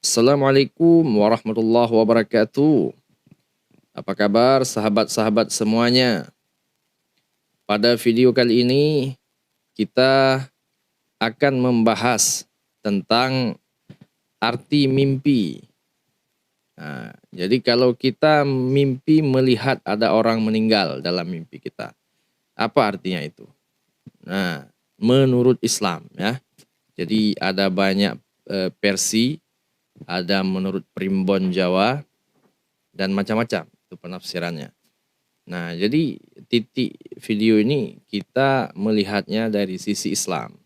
Assalamualaikum warahmatullahi wabarakatuh. Apa kabar sahabat-sahabat semuanya? Pada video kali ini kita akan membahas tentang arti mimpi. Nah, jadi kalau kita mimpi melihat ada orang meninggal dalam mimpi kita, apa artinya itu? Nah, menurut Islam ya. Jadi ada banyak versi, ada menurut primbon Jawa dan macam-macam itu penafsirannya. Nah, jadi titik video ini kita melihatnya dari sisi Islam.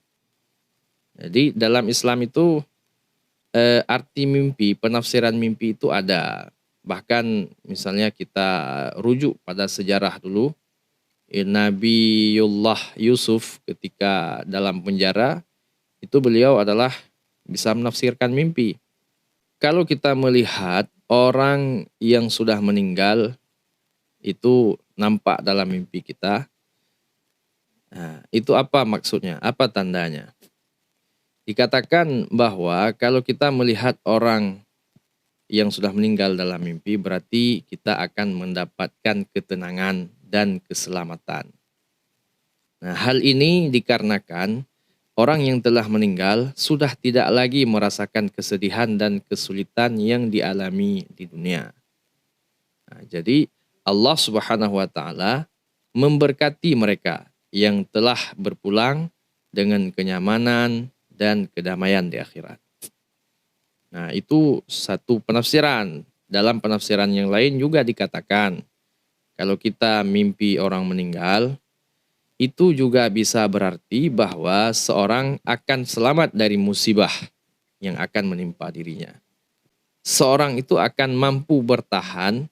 Jadi dalam Islam itu arti mimpi, penafsiran mimpi itu ada. Bahkan misalnya kita rujuk pada sejarah dulu, Nabiullah Yusuf ketika dalam penjara, itu beliau adalah bisa menafsirkan mimpi. Kalau kita melihat orang yang sudah meninggal, itu nampak dalam mimpi kita. Nah, itu apa maksudnya? Apa tandanya? Dikatakan bahwa kalau kita melihat orang yang sudah meninggal dalam mimpi, berarti kita akan mendapatkan ketenangan dan keselamatan. Nah, hal ini dikarenakan orang yang telah meninggal sudah tidak lagi merasakan kesedihan dan kesulitan yang dialami di dunia. Nah, jadi Allah Subhanahu wa taala memberkati mereka yang telah berpulang dengan kenyamanan dan kedamaian di akhirat. Nah, itu satu penafsiran. Dalam penafsiran yang lain juga dikatakan, kalau kita mimpi orang meninggal, itu juga bisa berarti bahwa seorang akan selamat dari musibah yang akan menimpa dirinya. Seorang itu akan mampu bertahan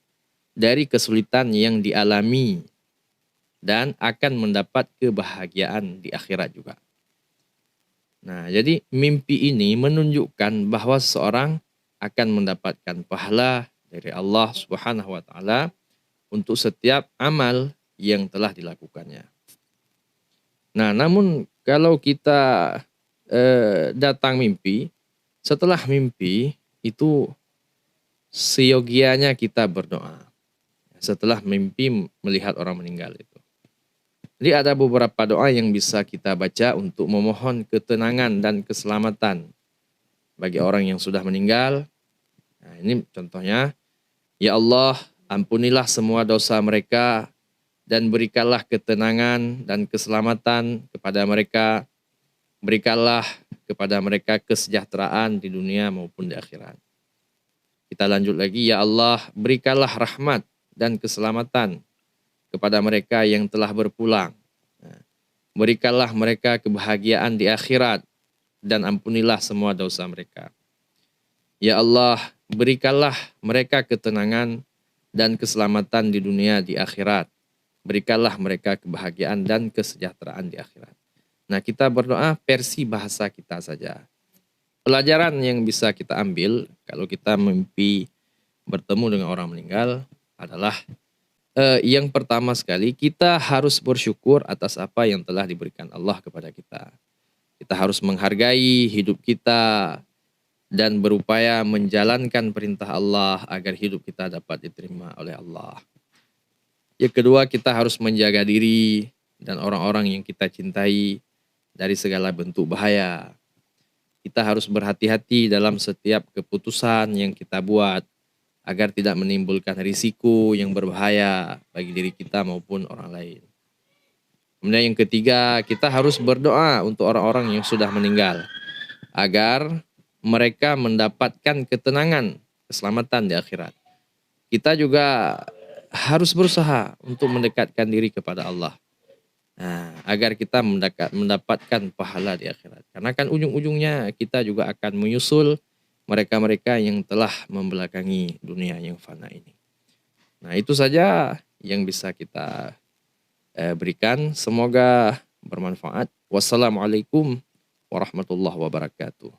dari kesulitan yang dialami dan akan mendapat kebahagiaan di akhirat juga. Nah, jadi mimpi ini menunjukkan bahwa seseorang akan mendapatkan pahala dari Allah Subhanahu wa taala untuk setiap amal yang telah dilakukannya. Nah, namun kalau kita datang mimpi, setelah mimpi itu seyogianya kita berdoa. Setelah mimpi melihat orang meninggal itu. Jadi ada beberapa doa yang bisa kita baca untuk memohon ketenangan dan keselamatan bagi orang yang sudah meninggal. Nah, ini contohnya, ya Allah, ampunilah semua dosa mereka dan berikanlah ketenangan dan keselamatan kepada mereka. Berikanlah kepada mereka kesejahteraan di dunia maupun di akhirat. Kita lanjut lagi, ya Allah, berikanlah rahmat dan keselamatan kepada mereka yang telah berpulang. Berikanlah mereka kebahagiaan di akhirat dan ampunilah semua dosa mereka. Ya Allah, berikanlah mereka ketenangan dan keselamatan di dunia di akhirat. Berikanlah mereka kebahagiaan dan kesejahteraan di akhirat. Nah, kita berdoa versi bahasa kita saja. Pelajaran yang bisa kita ambil kalau kita mimpi bertemu dengan orang meninggal adalah yang pertama sekali, kita harus bersyukur atas apa yang telah diberikan Allah kepada kita. Kita harus menghargai hidup kita dan berupaya menjalankan perintah Allah agar hidup kita dapat diterima oleh Allah. Yang kedua, kita harus menjaga diri dan orang-orang yang kita cintai dari segala bentuk bahaya. Kita harus berhati-hati dalam setiap keputusan yang kita buat, agar tidak menimbulkan risiko yang berbahaya bagi diri kita maupun orang lain. Kemudian yang ketiga, kita harus berdoa untuk orang-orang yang sudah meninggal, agar mereka mendapatkan ketenangan, keselamatan di akhirat. Kita juga harus berusaha untuk mendekatkan diri kepada Allah. Nah, agar kita mendapatkan pahala di akhirat. Karena kan ujung-ujungnya kita juga akan menyusul mereka-mereka yang telah membelakangi dunia yang fana ini. Nah, itu saja yang bisa kita berikan. Semoga bermanfaat. Wassalamualaikum warahmatullahi wabarakatuh.